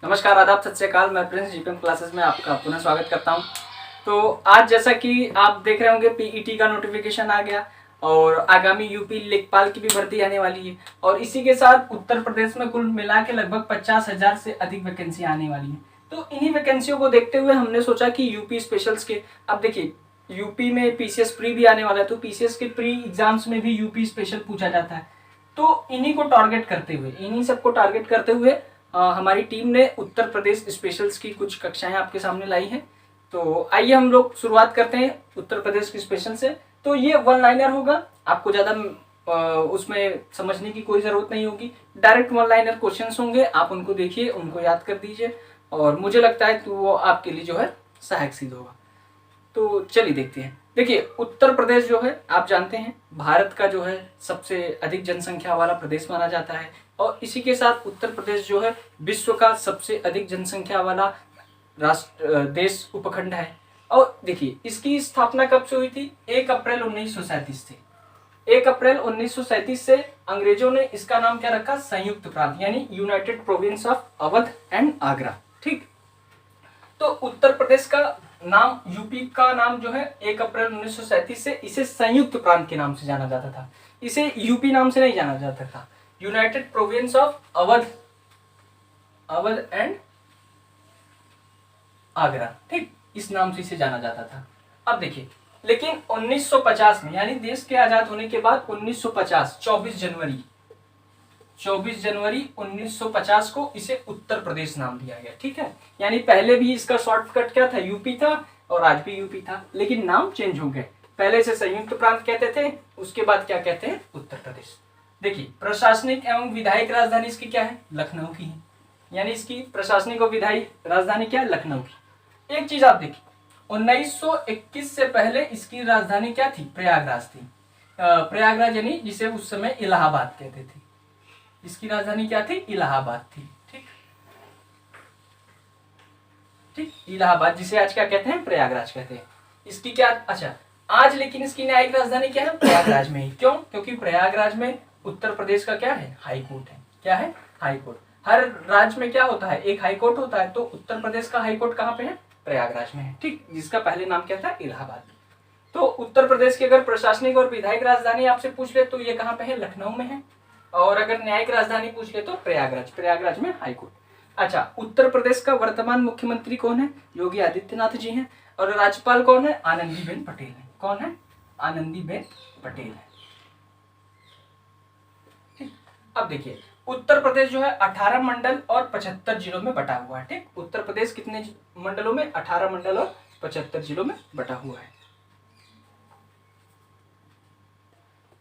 नमस्कार, आदाब, सत श्री अकाल। मैं प्रिंस जीपीएम क्लासेस में आपका पुनः स्वागत करता हूं। तो आज जैसा कि आप देख रहे होंगे पीईटी का नोटिफिकेशन आ गया और आगामी यूपी लेखपाल की भी भर्ती आने वाली है और इसी के साथ उत्तर प्रदेश में कुल मिला के लगभग 50,000 से अधिक वैकेंसी आने वाली है। तो इन्हीं वैकेंसियों को देखते हुए हमने सोचा कि यूपी स्पेशल्स के, अब देखिए यूपी में पीसीएस प्री भी आने वाला है, तो पीसीएस के प्री एग्जाम्स में भी यूपी स्पेशल पूछा जाता है। तो इन्हीं को टारगेट करते हुए, इन्हीं सबको टारगेट करते हुए हमारी टीम ने उत्तर प्रदेश स्पेशल्स की कुछ कक्षाएं आपके सामने लाई हैं। तो आइए हम लोग शुरुआत करते हैं उत्तर प्रदेश की स्पेशल से। तो ये वन लाइनर होगा, आपको ज़्यादा उसमें समझने की कोई ज़रूरत नहीं होगी। डायरेक्ट वन लाइनर क्वेश्चंस होंगे, आप उनको देखिए, उनको याद कर दीजिए और मुझे लगता है तो वो आपके लिए जो है सहायक सिद्ध होगा। तो चलिए देखते हैं। देखिए उत्तर प्रदेश जो है आप जानते हैं भारत का जो है सबसे अधिक जनसंख्या वाला प्रदेश माना जाता है और इसी के साथ उत्तर प्रदेश जो है विश्व का सबसे अधिक जनसंख्या वाला देश उपखंड है। और देखिए इसकी स्थापना कब से हुई थी? 1 अप्रैल 1937 से। 1 अप्रैल 1937 से अंग्रेजों ने इसका नाम क्या रखा? संयुक्त प्रांत, यानी United province of Awadh and Agra. ठीक, तो उत्तर प्रदेश का नाम, यूपी का नाम जो है 1 अप्रैल 1937 से इसे संयुक्त प्रांत के नाम से जाना जाता था। इसे यूपी नाम से नहीं जाना जाता था, United province of Awadh and Agra. ठीक, इस नाम से इसे जाना जाता था। अब देखिए, लेकिन 1950 में, यानी देश के आजाद होने के बाद 1950 24 जनवरी 1950 को इसे उत्तर प्रदेश नाम दिया गया। ठीक है, यानी पहले भी इसका शॉर्टकट क्या था? यूपी था और आज भी यूपी था, लेकिन नाम चेंज हो गए। पहले से संयुक्त प्रांत कहते थे, उसके बाद क्या कहते हैं? उत्तर प्रदेश। देखिए प्रशासनिक एवं विधायिक राजधानी इसकी क्या है? लखनऊ की है, यानी इसकी प्रशासनिक और विधायिक राजधानी क्या है? लखनऊ की। एक चीज आप देखिए, 1921 से पहले इसकी राजधानी क्या थी? प्रयागराज थी। प्रयागराज यानी जिसे उस समय इलाहाबाद कहते थे, इसकी राजधानी क्या थी? इलाहाबाद थी। ठीक, इलाहाबाद, जिसे आज क्या कहते हैं? प्रयागराज कहते हैं। इसकी क्या, अच्छा आज लेकिन इसकी न्यायिक राजधानी क्या है? प्रयागराज में ही। क्यों? क्योंकि प्रयागराज में उत्तर प्रदेश का क्या है? हाई कोर्ट है। क्या है? High court. हर राज्य में क्या होता है? एक हाई कोर्ट होता है, तो उत्तर प्रदेश का हाई कोर्ट कहाँ पे है? प्रयागराज में है। ठीक, जिसका पहले नाम क्या था? इलाहाबाद। तो उत्तर प्रदेश की अगर प्रशासनिक और विधायिक राजधानी आपसे पूछ ले तो ये कहाँ पे है? लखनऊ में है। और अगर न्यायिक राजधानी पूछ ले तो प्रयागराज में हाई कोर्ट। अच्छा, उत्तर प्रदेश का वर्तमान मुख्यमंत्री कौन है? योगी आदित्यनाथ जी हैं। और राज्यपाल कौन है? आनंदीबेन पटेल है। कौन है? आनंदीबेन पटेल है। ठीक, अब देखिए उत्तर प्रदेश जो है 18 मंडल और 75 जिलों में बटा हुआ है। ठीक, उत्तर प्रदेश कितने मंडलों में? 18 मंडल और 75 जिलों में बटा हुआ है।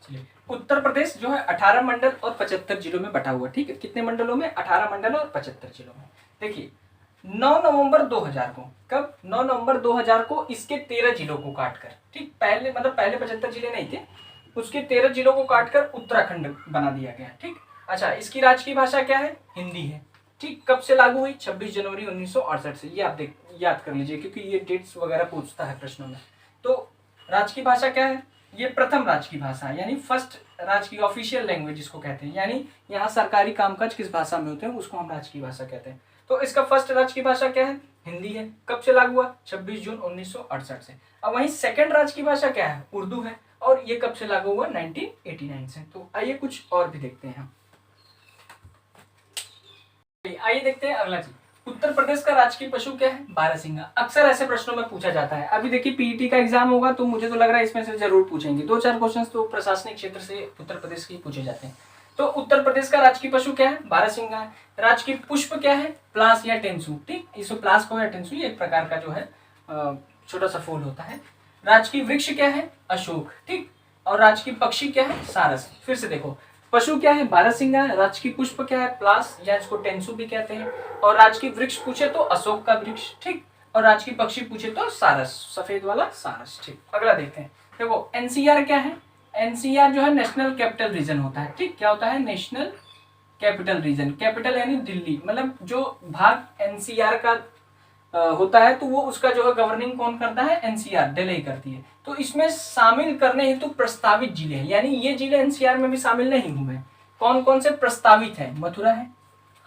चलिए, उत्तर प्रदेश जो है 18 मंडल और 75 जिलों में बटा हुआ। ठीक है, कितने मंडलों में? 18 मंडल और 75 जिलों में। देखिए 9 नवंबर 2000 को, कब? 9 नवंबर 2000 को इसके 13 जिलों को काटकर, ठीक, पहले 75 जिले नहीं थे, उसके 13 जिलों को काटकर उत्तराखंड बना दिया गया। ठीक, अच्छा इसकी राजकीय भाषा क्या है? हिंदी है। ठीक, कब से लागू हुई? 26 जनवरी 1968 से। ये आप याद कर लीजिए क्योंकि ये डेट्स वगैरह पूछता है प्रश्नों में। तो राजकीय भाषा क्या है? ये प्रथम राजकीय भाषा है, यानी फर्स्ट राजकीय ऑफिशियल लैंग्वेज जिसको कहते हैं, यानी यहाँ सरकारी कामकाज किस भाषा में होते हैं उसको हम राजकीय भाषा कहते हैं। तो इसका फर्स्ट राजकीय भाषा क्या है? हिंदी है। कब से लागू हुआ? 26 जून 1968 से। अब वहीं सेकंड राजकीय भाषा क्या है? उर्दू है। और ये कब से लागू हुआ? 1989 से। तो आइए कुछ और भी देखते हैं हम। आइए देखते हैं अगला चीज, उत्तर प्रदेश का राजकीय पशु क्या है? बारहसिंगा। अक्सर ऐसे प्रश्नों में पूछा जाता है। अभी देखिए पीईटी का एग्जाम होगा तो मुझे तो लग रहा है इसमें से जरूर पूछेंगे। 2-4 क्वेश्चंस तो प्रशासनिक क्षेत्र से उत्तर प्रदेश के पूछे जाते हैं। तो उत्तर प्रदेश का राजकीय पशु क्या है? बारहसिंगा है। राजकीय पुष्प क्या है? प्लास या टेंसू। ठीक, इसको प्लास को या टेंसू, ये एक प्रकार का जो है छोटा सा फूल होता है। राजकीय वृक्ष क्या है? अशोक। ठीक, और राजकीय पक्षी क्या है? सारस। फिर से देखो, पशु क्या है? बारहसिंगा। राजकीय पुष्प क्या है? प्लास या इसको टेंसू भी कहते हैं। और राजकीय वृक्ष पूछे तो अशोक का वृक्ष। ठीक, और राजकीय पक्षी पूछे तो सारस, सफेद वाला सारस। ठीक, अगला देखते हैं। देखो एनसीआर क्या है? एनसीआर जो है नेशनल कैपिटल रीजन होता है। ठीक, क्या होता है? National capital region. कैपिटल यानी दिल्ली, मतलब जो भाग एनसीआर का होता है तो वो उसका जो है गवर्निंग कौन करता है? एनसीआर, दिल्ली करती है। तो इसमें शामिल करने हेतु प्रस्तावित जिले हैं, यानी ये जिले एनसीआर में भी शामिल नहीं हुए। कौन कौन से प्रस्तावित है? मथुरा है,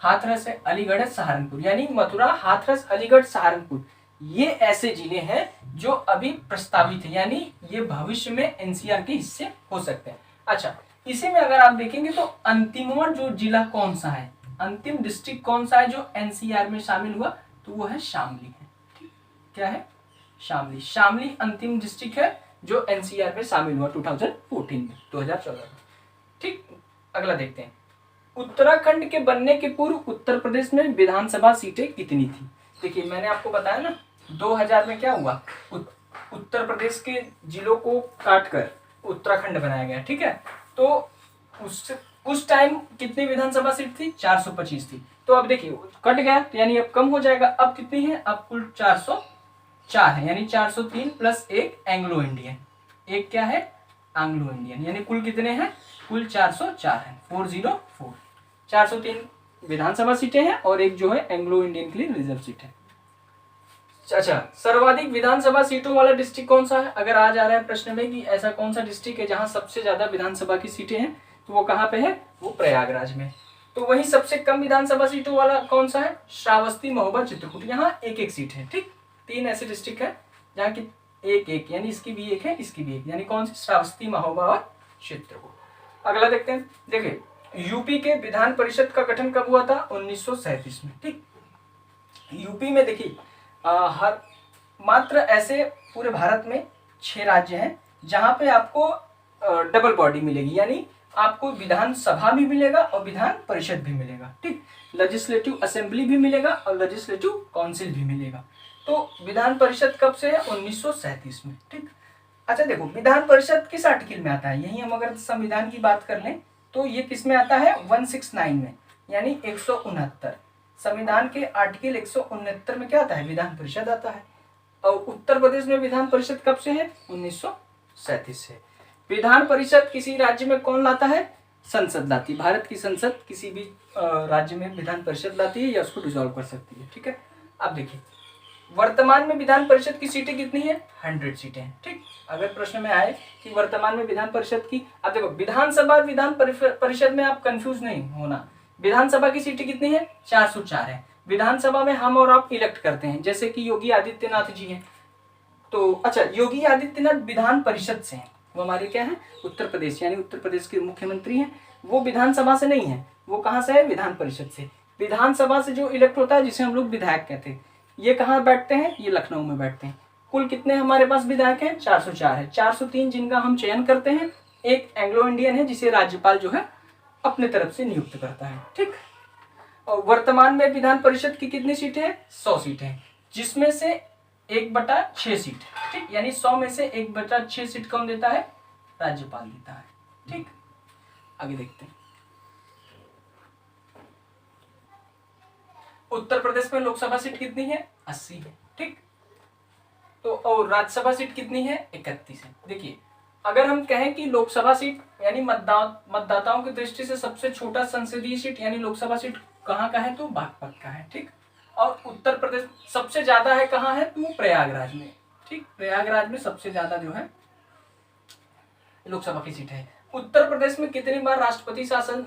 हाथरस है, अलीगढ़ है, सहारनपुर। यानी मथुरा, हाथरस, अलीगढ़, सहारनपुर ये ऐसे जिले हैं जो अभी प्रस्तावित है, यानी ये भविष्य में एनसीआर के हिस्से हो सकते हैं। अच्छा, इसी में अगर आप देखेंगे तो अंतिमवा जो जिला कौन सा है, अंतिम डिस्ट्रिक्ट कौन सा है जो एनसीआर में शामिल हुआ, तो वो है शामली है। ठीक, क्या है? शामली। शामली अंतिम डिस्ट्रिक्ट है जो एनसीआर में शामिल हुआ 2014 में, 2014 में। ठीक, अगला देखते हैं। उत्तराखंड के बनने के पूर्व उत्तर प्रदेश में विधानसभा सीटें कितनी थी? देखिए, मैंने आपको बताया ना 2000 में क्या हुआ, उत्तर प्रदेश के जिलों को काटकर उत्तराखंड बनाया गया। ठीक है, तो उस टाइम कितनी विधानसभा सीट थी? 425 थी। तो अब देखिए कट गया, तो यानी अब कम हो जाएगा। अब कितनी है? अब कुल 404 है, यानी 403 प्लस एक एंग्लो इंडियन, एक क्या है? एंग्लो इंडियन, यानी कुल कितने हैं? कुल 404 है, 404। 403 विधानसभा सीटें हैं और एक जो है एंग्लो इंडियन के लिए रिजर्व सीट है। अच्छा, सर्वाधिक विधानसभा सीटों वाला डिस्ट्रिक्ट कौन सा है? अगर आ जा रहा है प्रश्न में कि ऐसा कौन सा डिस्ट्रिक्ट है जहां सबसे ज्यादा विधानसभा की सीटें हैं, तो वो कहाँ पे है? वो प्रयागराज में। तो वही सबसे कम विधानसभा सीटों वाला कौन सा है? श्रावस्ती, महोबा, चित्रकूट। यहाँ एक एक सीट है। ठीक, 3 ऐसे डिस्ट्रिक्ट है जहाँ की एक एक, यानी इसकी भी एक है, इसकी भी एक, यानी कौन सी? श्रावस्ती, महोबा और चित्रकूट। अगला देखते हैं। देखिए, यूपी के विधान परिषद का गठन कब हुआ था? 1937 में। ठीक, यूपी में देखिए हर मात्र ऐसे पूरे भारत में 6 राज्य हैं जहां पे आपको डबल बॉडी मिलेगी, यानी आपको विधानसभा भी मिलेगा और विधान परिषद भी मिलेगा। ठीक, लेजिस्लेटिव असेंबली भी मिलेगा और लेजिस्लेटिव काउंसिल भी मिलेगा। तो विधान परिषद कब से है? 1937 में। ठीक, अच्छा देखो, विधान परिषद किस आर्टिकल में आता है? यही हम अगर संविधान की बात कर लें तो ये किस में आता है? 169 में, यानी 169। संविधान के आर्टिकल 169 में क्या आता है? विधान परिषद आता है। और उत्तर प्रदेश में विधान परिषद कब से है? 1937 से। विधान परिषद किसी राज्य में कौन लाता है? संसद लाती है। भारत की संसद किसी भी राज्य में विधान परिषद लाती है या उसको डिसॉल्व कर सकती है। ठीक है, अब देखिए वर्तमान में विधान परिषद की सीटें कितनी है? 100 सीटें हैं। ठीक, अगर प्रश्न में आए कि वर्तमान में विधान परिषद की, अब देखो विधानसभा विधान परिषद में आप कंफ्यूज नहीं होना। विधानसभा की सीटें कितनी है? 404 है। विधानसभा में हम और आप इलेक्ट करते हैं, जैसे कि योगी आदित्यनाथ जी हैं। तो अच्छा, योगी आदित्यनाथ विधान परिषद से हैं, वो हमारे क्या है? उत्तर प्रदेश, यानी उत्तर प्रदेश के मुख्यमंत्री हैं। वो विधानसभा से नहीं है, वो कहाँ से है? विधान परिषद से। विधानसभा से जो इलेक्ट होता है जिसे हम लोग विधायक कहते हैं, ये कहाँ बैठते हैं? ये लखनऊ में बैठते हैं। कुल कितने हमारे पास विधायक हैं? 404 है। 403 जिनका हम चयन करते हैं, एक एंग्लो इंडियन है जिसे राज्यपाल जो है अपने तरफ से नियुक्त करता है। ठीक, और वर्तमान में विधान परिषद की कितनी सीटें हैं? 100 सीटें हैं, जिसमें से 1/6 सीट। ठीक, यानी 100 में से 1/6 सीट कौन देता है? राज्यपाल देता है। ठीक, आगे देखते हैं। उत्तर प्रदेश में लोकसभा सीट कितनी है? 80 है। ठीक, तो और राज्यसभा सीट कितनी है? 31 है। देखिए, अगर हम कहें कि लोकसभा सीट यानी मतदाताओं की दृष्टि से सबसे छोटा संसदीय सीट यानी लोकसभा सीट कहाँ का है? तो बागपत का है। ठीक, और उत्तर प्रदेश सबसे ज्यादा है कहाँ है? तो प्रयागराज में। ठीक, प्रयागराज में सबसे ज्यादा जो है लोकसभा की सीट है। उत्तर प्रदेश में कितनी बार राष्ट्रपति शासन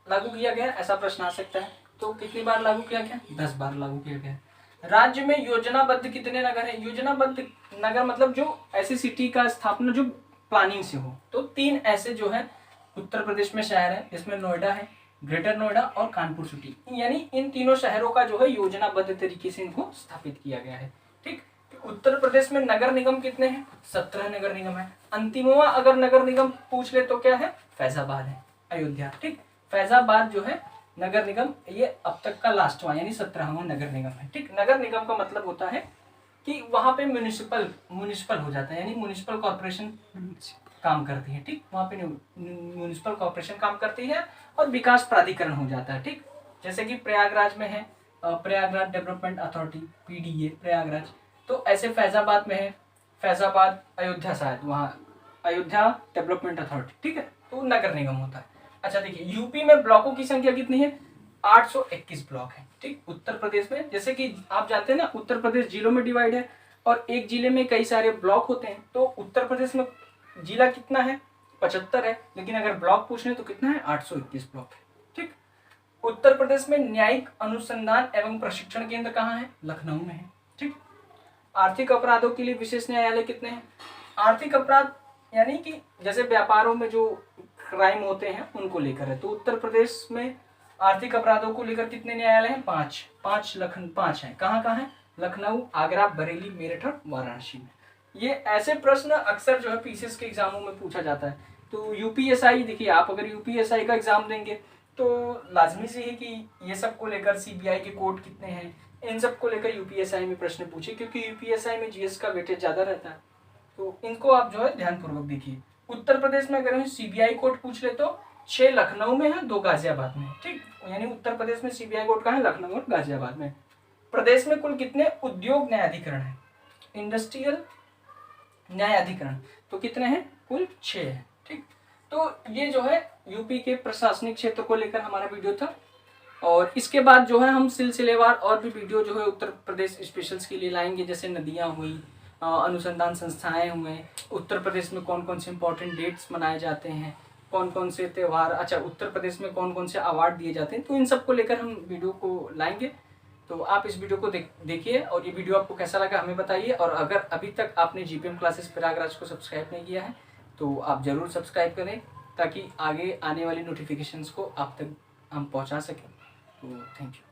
लागू किया गया? ऐसा प्रश्न आ सकता है। तो कितनी बार लागू किया गया? 10 बार लागू किया गया। राज्य में योजनाबद्ध कितने नगर है? योजनाबद्ध नगर मतलब जो ऐसी सिटी का स्थापना जो प्लानिंग से हो, तो 3 ऐसे जो है उत्तर प्रदेश में शहर है, जिसमें नोएडा है, ग्रेटर नोएडा और कानपुर सिटी, यानी इन तीनों शहरों का जो है योजनाबद्ध तरीके से इनको स्थापित किया गया है। ठीक, उत्तर प्रदेश में नगर निगम कितने हैं? 17 नगर निगम है। अंतिमवा अगर नगर निगम पूछ ले तो क्या है? फैजाबाद है, अयोध्या। ठीक, फैजाबाद जो है नगर निगम ये अब तक का लास्टवा यानी 17वां नगर निगम है। ठीक, नगर निगम का मतलब होता है कि वहां पे म्युनिसिपल हो जाता है, यानी म्युनिसिपल कॉर्पोरेशन काम करती है। ठीक, वहां पे म्युनिसिपल कॉर्पोरेशन काम करती है और विकास प्राधिकरण हो जाता है। ठीक, जैसे कि प्रयागराज में है Prayagraj development authority, PDA Prayagraj. तो ऐसे फैजाबाद में है फैजाबाद, अयोध्या शायद वहाँ अयोध्या डेवलपमेंट अथॉरिटी। ठीक है, तो नगर निगम होता है। अच्छा देखिए, यूपी में ब्लॉकों की संख्या कितनी है? 821 ब्लॉक है। ठीक, उत्तर प्रदेश में जैसे कि आप जानते हैं ना, उत्तर प्रदेश जिलों में डिवाइड है और एक जिले में कई सारे ब्लॉक होते हैं। तो उत्तर प्रदेश में जिला कितना है? 75 है, लेकिन अगर ब्लॉक पूछ लें तो कितना है? 821 ब्लॉक है। ठीक, उत्तर प्रदेश में न्यायिक अनुसंधान एवं प्रशिक्षण केंद्र कहाँ है? लखनऊ में है। ठीक। आर्थिक अपराधों के लिए विशेष न्यायालय कितने हैं? आर्थिक अपराध यानी कि जैसे व्यापारों में जो क्राइम होते हैं उनको लेकर है, तो उत्तर प्रदेश में आर्थिक अपराधों को लेकर कितने न्यायालय हैं? 5 हैं। कहाँ कहाँ है? लखनऊ, आगरा, बरेली, मेरठ और वाराणसी में। ये ऐसे प्रश्न अक्सर जो है पीसीएस के एग्जामों में पूछा जाता है। तो यूपीएसआई, देखिए आप अगर यूपीएसआई का एग्जाम देंगे तो लाजमी से है कि ये सब को लेकर सीबीआई के कोड कितने हैं, इन सब को लेकर यूपीएसआई में प्रश्न पूछे, क्योंकि यूपीएसआई में जीएस का वेटेज ज़्यादा रहता है। तो इनको आप जो है ध्यानपूर्वक देखिए। उत्तर प्रदेश में अगर सीबीआई कोड पूछ ले तो 6 लखनऊ में है, 2 गाजियाबाद में। ठीक, यानी उत्तर प्रदेश में सीबीआई कोड कहाँ है? लखनऊ और गाजियाबाद में। प्रदेश में कुल कितने उद्योग न्यायाधिकरण है? इंडस्ट्रियल न्यायाधिकरण तो कितने हैं? कुल 6 है। ठीक, तो ये जो है यूपी के प्रशासनिक क्षेत्र को लेकर हमारा वीडियो था। और इसके बाद जो है हम सिलसिलेवार और भी वीडियो जो है उत्तर प्रदेश स्पेशल्स के लिए लाएंगे, जैसे नदियाँ हुई, अनुसंधान संस्थाएं हुए, उत्तर प्रदेश में कौन कौन से इंपॉर्टेंट डेट्स मनाए जाते हैं, कौन कौन से त्यौहार, अच्छा उत्तर प्रदेश में कौन कौन से अवार्ड दिए जाते हैं, तो इन सब को लेकर हम वीडियो को लाएंगे। तो आप इस वीडियो को देखिए और ये वीडियो आपको कैसा लगा हमें बताइए। और अगर अभी तक आपने जीपीएम क्लासेस प्रयागराज को सब्सक्राइब नहीं किया है तो आप ज़रूर सब्सक्राइब करें, ताकि आगे आने वाली नोटिफिकेशंस को आप तक हम पहुंचा सकें। तो थैंक यू।